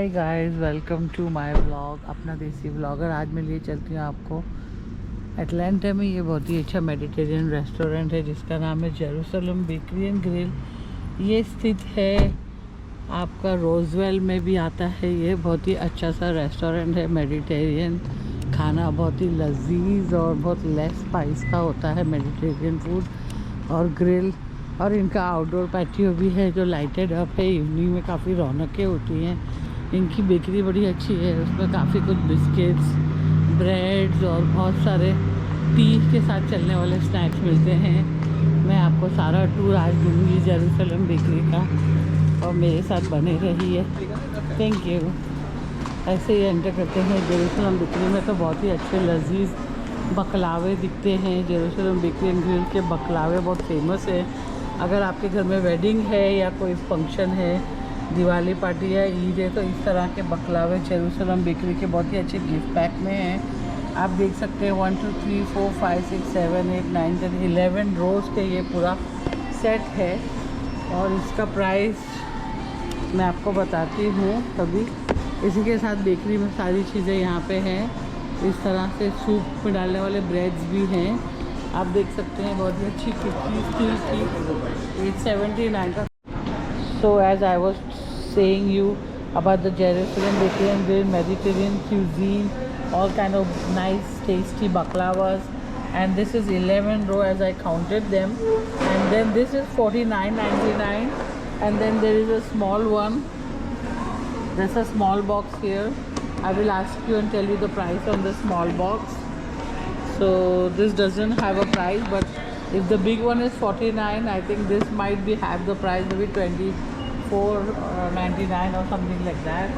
Hi guys, welcome to my vlog, अपना देसी vlogger. आज मैं लिए चलती हूँ आपको एटलांटा में। ये बहुत ही अच्छा मेडिटेरियन रेस्टोरेंट है जिसका नाम है जेरूसलम बेकरी एंड ग्रिल। ये स्थित है आपका रोजवेल में भी आता है। ये बहुत ही अच्छा सा रेस्टोरेंट है। मेडिटेरियन खाना बहुत ही लजीज और बहुत लेस स्पाइस का होता है, मेडिटेरियन फूड। और ग्रिल और इनका आउटडोर पैटियो भी है जो लाइटेड अप है। इवनिंग में काफ़ी रौनकें होती हैं। इनकी बेकरी बड़ी अच्छी है, उसमें काफ़ी कुछ बिस्किट्स, ब्रेड्स और बहुत सारे टी के साथ चलने वाले स्नैक्स मिलते हैं। मैं आपको सारा टूर आज दूँगी जेरूसलम बेकरी का, और मेरे साथ बने रहिए। Thank you. ऐसे ही एंटर करते हैं जेरूसलम बेकरी में, तो बहुत ही अच्छे लजीज बकलावे दिखते हैं। जेरूसलम बेकरी एंड ग्रिल के बकलावे बहुत फेमस है। अगर आपके घर में वेडिंग है या कोई फंक्शन है, दिवाली पार्टी या ईद है, तो इस तरह के बकलावे जेरूसलम बेकरी के बहुत ही अच्छे गिफ्ट पैक में हैं। आप देख सकते हैं 1 2 3 4 5 6 7 8 9 10 11 रोज़ के ये पूरा सेट है। और इसका प्राइस मैं आपको बताती हूँ कभी। इसी के साथ बेकरी में सारी चीज़ें यहाँ पे हैं। इस तरह से सूप में डालने वाले ब्रेड्स भी हैं, आप देख सकते हैं। बहुत ही अच्छी कुकीज़ स्टील की 879 का। So as I was saying you about the Jerusalem Bakery and Grill, Mediterranean cuisine, all kind of nice tasty baklavas, and this is 11 row as I counted them, and then this is 49.99, and then there is a small one. There's a small box here. I will ask you and tell you the price on the small box. So this doesn't have a price, but if the big one is 49, I think this might be have the price, maybe 24.99 or something like that.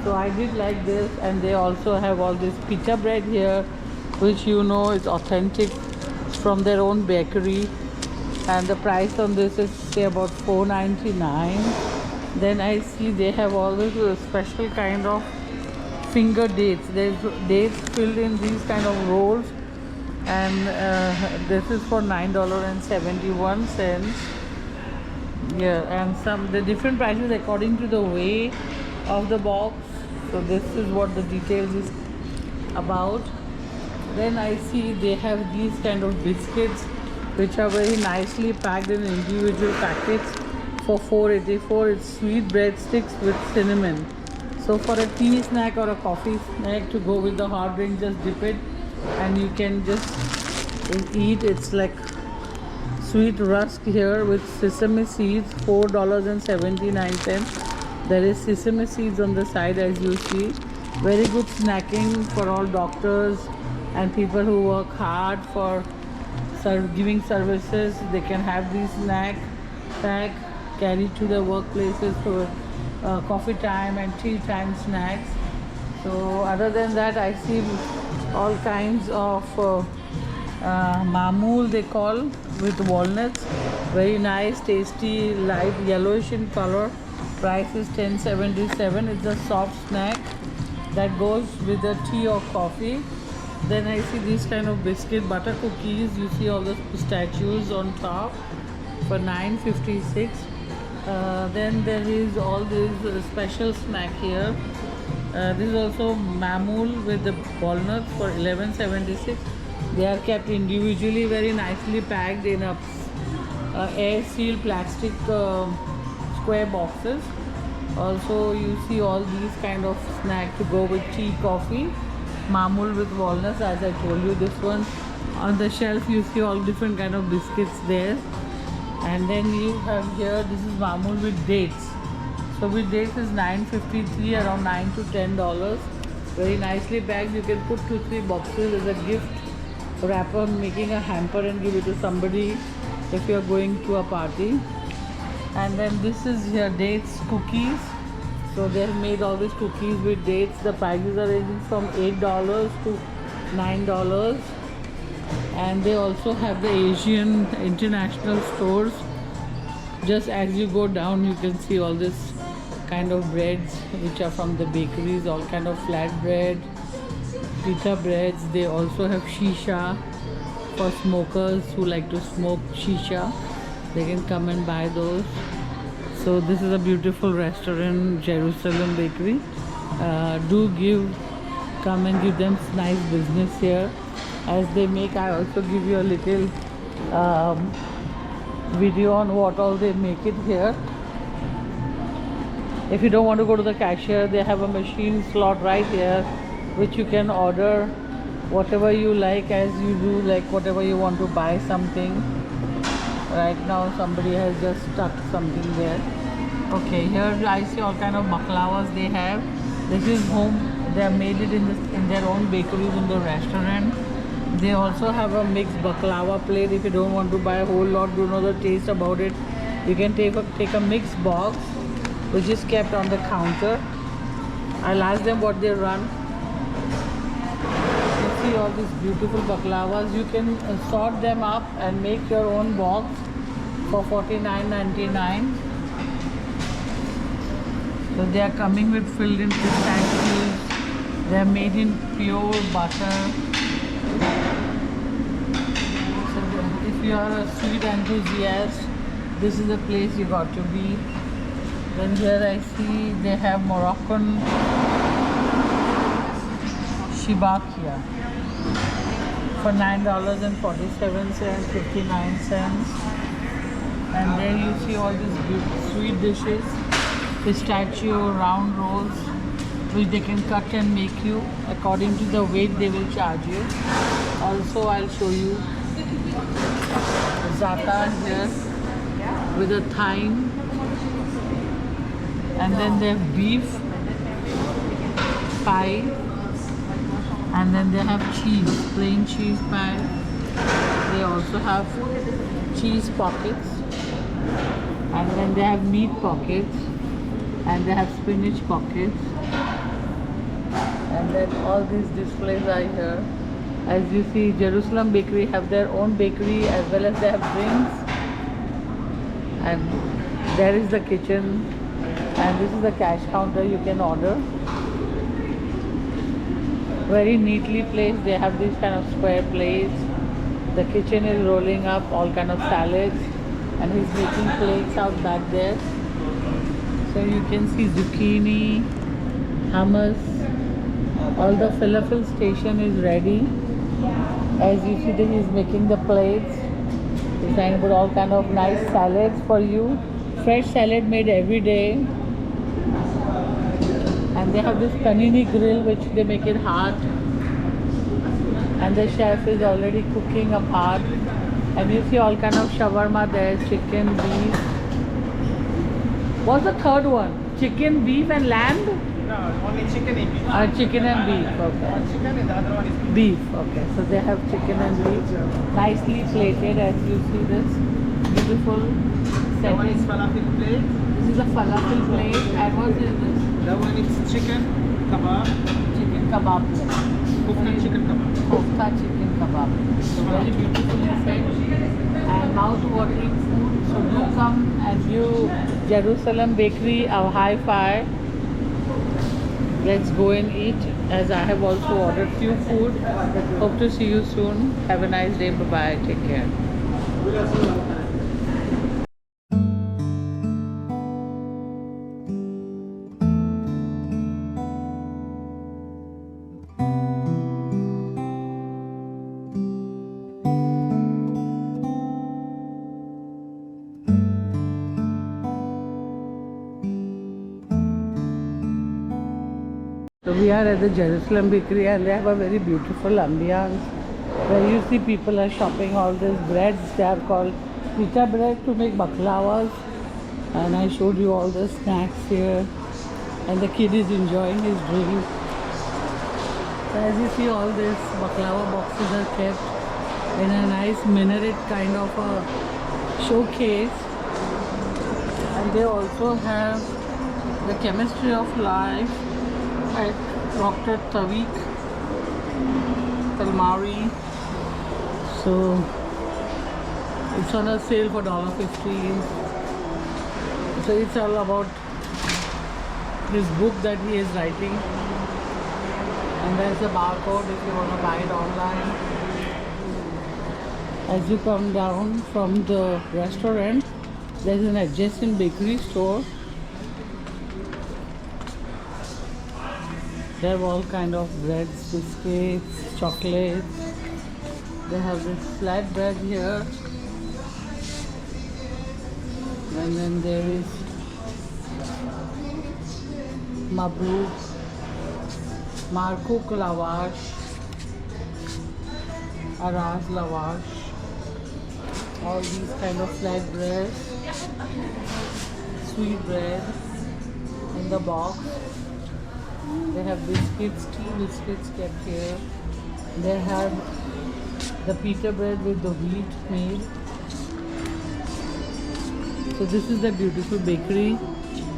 So I did like this, and they also have all this pita bread here, which you know is authentic from their own bakery, and the price on this is say about 4.99. Then I see they have all this special kind of finger dates. There's dates filled in these kind of rolls, and this is for $9.71. Yeah, and the different prices according to the weight of the box. So this is what the details is about. Then I see they have these kind of biscuits which are very nicely packed in individual packets for $4.84. It's sweet breadsticks with cinnamon. So for a tea snack or a coffee snack to go with the hot drink, just dip it and you can just eat. It's like sweet rusk here with sesame seeds, $4.79. There is sesame seeds on the side, as you see. Very good snacking for all doctors and people who work hard for giving services. They can have these snack pack carried to their workplaces for coffee time and tea time snacks. So other than that, I see all kinds of mamul they call, with walnuts. Very nice, tasty, light yellowish in color. Price is $10.77. It's a soft snack that goes with the tea or coffee. Then I see these kind of biscuit butter cookies. You see all the pistachios on top for $9.56. Then there is all this special snack here. This is also mamul with the walnuts for $11.76. They are kept individually, very nicely packed in a air sealed plastic square boxes. Also you see all these kind of snack to go with tea, coffee. Mamul with walnuts, as I told you. This one on the shelf, you see all different kind of biscuits there. And then you have here, this is mamul with dates. So with dates is $9.53, around $9 to $10. Very nicely packed. You can put 2-3 boxes as a gift wrapper, making a hamper and give it to somebody if you are going to a party. And then this is here dates cookies. So they have made all these cookies with dates. The prices are ranging from $8 to $9. And they also have the Asian international stores. Just as you go down, you can see all this kind of breads which are from the bakeries, all kind of flat bread, pita breads. They also have shisha for smokers who like to smoke shisha. They can come and buy those. So this is a beautiful restaurant, Jerusalem Bakery. come and give them nice business here as they make. I also give you a little video on what all they make it here. If you don't want to go to the cashier, they have a machine slot right here which you can order whatever you like, as you do, like whatever you want to buy something. Right now somebody has just stuck something there. Okay, here I see all kind of baklavas they have. This is home. They have made it in their own bakeries in the restaurant. They also have a mixed baklava plate. If you don't want to buy a whole lot, don't know the taste about it, you can take a mixed box which is kept on the counter. I'll ask them what they run. You see all these beautiful baklavas. You can sort them up and make your own box for $49.99. So they are coming with filled in pistachios. They are made in pure butter. So if you are a sweet enthusiast, this is the place you got to be. Then here I see they have Moroccan Shibakia for $9.47, 59 cents. And there you see all these beautiful sweet dishes, pistachio round rolls, which they can cut and make you according to the weight. They will charge you. Also, I'll show you za'atar here with a thyme. And then they have beef pie, and then they have cheese, plain cheese pie. They also have cheese pockets, and then they have meat pockets, and they have spinach pockets. And then all these displays are here. As you see, Jerusalem Bakery have their own bakery, as well as they have drinks. And there is the kitchen. And this is the cash counter. You can order. Very neatly placed. They have these kind of square plates. The kitchen is rolling up all kind of salads, and he's making plates out back there. So you can see zucchini, hummus. All the falafel station is ready. As you see, that he's making the plates. He's trying to put all kind of nice salads for you. Fresh salad made every day. And they have this panini grill which they make it hot, and the chef is already cooking a part. And you see all kind of shawarma there, chicken, beef. What's the third one? Chicken, beef and lamb? No, only chicken and beef. Chicken and beef, okay. One chicken and the other one is Beef, okay. So they have chicken and beef, nicely plated, as you see this beautiful That one is setting. falafel plate. This is a falafel plate, and what is this? That one is chicken kebab. Chicken kebab plate. Kofta chicken kebab. Kofta chicken kebab. So very beautifully set and mouth-watering food. So do come and view Jerusalem Bakery, a high five. Let's go and eat, as I have also ordered few food. Hope to see you soon. Have a nice day. Bye-bye. Take care. So we are at the Jerusalem Bakery, and they have a very beautiful ambience where you see people are shopping all these breads. They are called pita bread to make baklavas, and I showed you all the snacks here, and the kid is enjoying his drink. So as you see, all these baklava boxes are kept in a nice minaret kind of a showcase, and they also have the chemistry of life at Dr. Tawfiq Talmari. So it's on a sale for $15. So it's all about his book that he is writing, and there's a barcode if you want to buy it online. As you come down from the restaurant, there's an adjacent bakery store. They have all kind of breads, biscuits, chocolates. They have this flat bread here. And then there is Mabruk, Marcouk lavash, Araz lavash, all these kind of flat bread, sweet bread in the box. They have biscuits, tea biscuits kept here. They have the pita bread with the wheat made. So this is the beautiful bakery.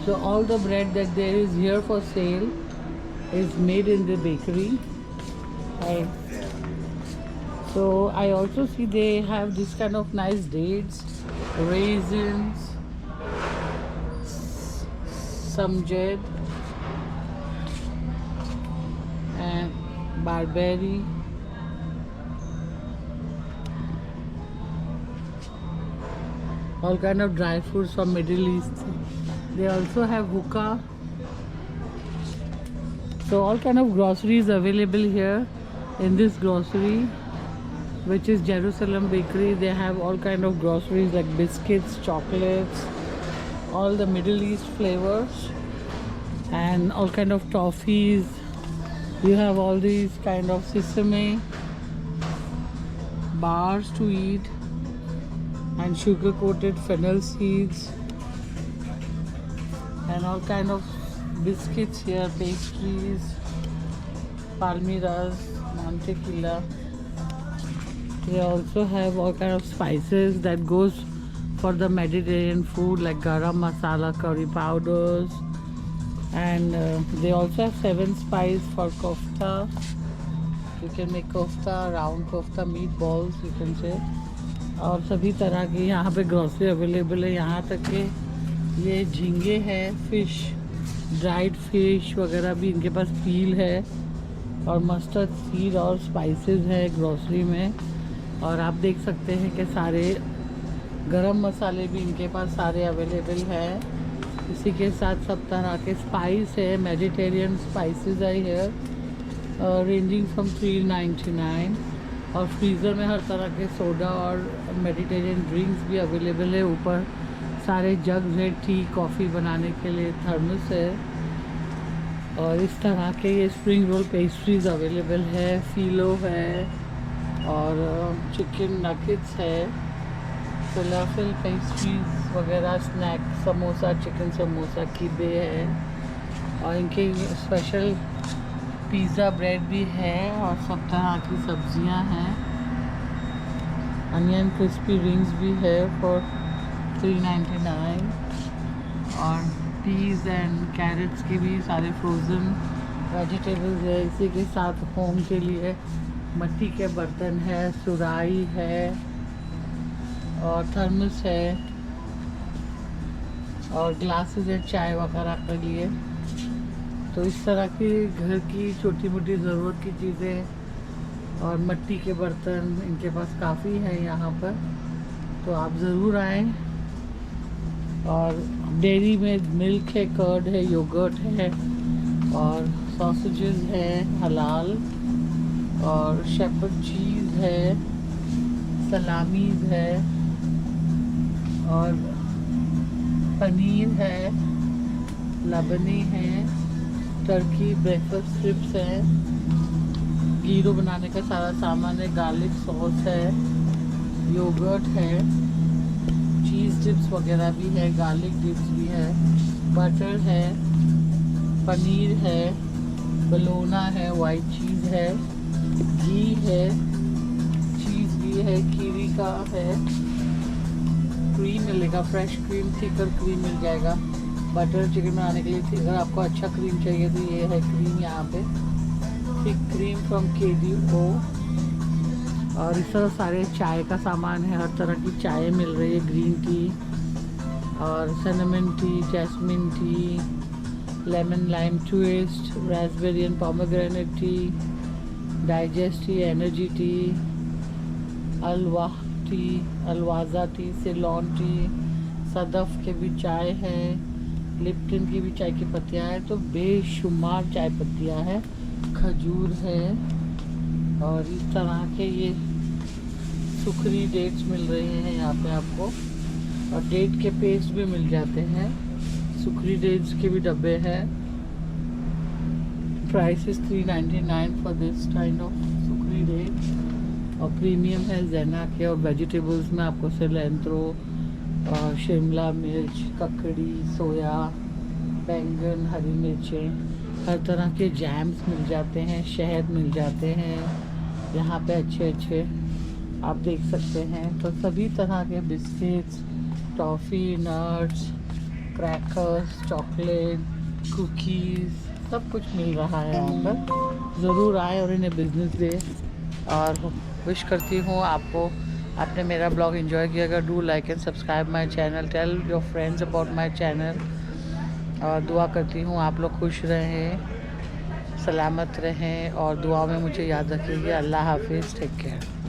So all the bread that there is here for sale is made in the bakery. So I also see they have this kind of nice dates, raisins, samjed and barberry. All kind of dry fruits from Middle East. They also have hookah. So all kind of groceries available here in this grocery, which is Jerusalem Bakery. They have all kind of groceries like biscuits, chocolates, all the Middle East flavors, and all kind of toffees. You have all these kind of sesame bars to eat, and sugar coated fennel seeds, and all kind of biscuits here, pastries, palmiras, mantequilla. They also have all kind of spices that goes for the Mediterranean food like garam masala, curry powders, and they also have 7 spice for kofta. You can make kofta, round kofta, meatballs you can say. और सभी तरह की यहाँ पे grocery available है। यहाँ तक के ये झींगे हैं, फिश, ड्राइड फिश वगैरह भी इनके पास पील है, और मस्टर्ड सीड और स्पाइसेस है ग्रोसरी में। और आप देख सकते हैं कि सारे गरम मसाले भी इनके पास सारे अवेलेबल हैं। इसी के साथ सब तरह के स्पाइस है, मेडिटेरियन स्पाइसेस है हियर, रेंजिंग फ्रॉम 399। और फ्रीज़र में हर तरह के सोडा और मेडिटेरियन ड्रिंक्स भी अवेलेबल है। ऊपर सारे जग्स है टी कॉफ़ी बनाने के लिए, थर्मस है, और इस तरह के ये स्प्रिंग रोल पेस्ट्रीज अवेलेबल है, फीलो है, और चिकन नगेट्स है, फलाफल पेस्ट्रीज वगैरह, स्नैक, समोसा, चिकन समोसा, कीबे है, और इनके स्पेशल पिज़्ज़ा ब्रेड भी है, और सब तरह की सब्जियां हैं। अनियन क्रिस्पी रिंग्स भी है फॉर 399, और पीज़ एंड कैरेट्स के भी सारे फ्रोज़न वेजिटेबल्स है। इसी के साथ होम के लिए मिट्टी के बर्तन है, सुराही है, और थर्मस है, और ग्लासेस है चाय वगैरह के लिए। तो इस तरह की घर की छोटी मोटी ज़रूरत की चीज़ें और मिट्टी के बर्तन इनके पास काफ़ी हैं यहाँ पर, तो आप ज़रूर आएँ। और डेयरी में मिल्क है, कर्ड है, योगर्ट है, और सॉसेजेस है हलाल, और शेपर्ड चीज़ है, सलामीज़ है, और पनीर है, लबनी है, टर्की ब्रेकफास्ट स्ट्रिप्स हैं, गीरो बनाने का सारा सामान है, गार्लिक सॉस है, योगर्ट है, चीज़ डिप्स वगैरह भी है, गार्लिक डिप्स भी है, बटर है, पनीर है, बलोना है, वाइट चीज़ है, घी है, चीज़ भी है, कीवी का है, क्रीम मिलेगा, फ्रेश क्रीम, थिकर क्रीम मिल जाएगा बटर चिकन बनाने के लिए। अगर आपको अच्छा क्रीम चाहिए तो ये है क्रीम यहाँ पे, थिक क्रीम फ्रॉम KDO। और इस तरह सारे चाय का सामान है, हर तरह की चाय मिल रही है, ग्रीन टी और cinnamon tea, jasmine tea, lemon lime twist, raspberry and pomegranate tea, digest tea, energy tea, अलवाह टी, अलवाज़ा टी, सिलोन टी, सदफ़ के भी चाय है, लिप्टन की भी चाय की पत्तियाँ हैं, तो बेशुमार चाय पत्तियाँ हैं, खजूर है और इस तरह के ये सुखरी डेट्स मिल रहे हैं यहाँ पे आपको, और डेट के पेस्ट भी मिल जाते हैं। सुखरी डेट्स के भी डब्बे हैं। Price is 399 for this kind of सुखरी डेट्स, और प्रीमियम है ज़ेना के। और वेजिटेबल्स में आपको सिलेंट्रो, शिमला मिर्च, ककड़ी, सोया, बैंगन, हरी मिर्चें, हर तरह के जैम्स मिल जाते हैं, शहद मिल जाते हैं यहाँ पे अच्छे आप देख सकते हैं। तो सभी तरह के biscuits, toffee, nuts, crackers, chocolate, cookies, सब कुछ मिल रहा है यहाँ पर। ज़रूर आए और इन्हें बिजनेस दे। और विश करती हूँ आपने मेरा ब्लॉग एंजॉय किया अगर do like and subscribe my channel, tell your friends about my channel. और दुआ करती हूँ आप लोग खुश रहें, सलामत रहें और दुआ में मुझे याद रखिएगा। अल्लाह हाफिज़, टेक केयर।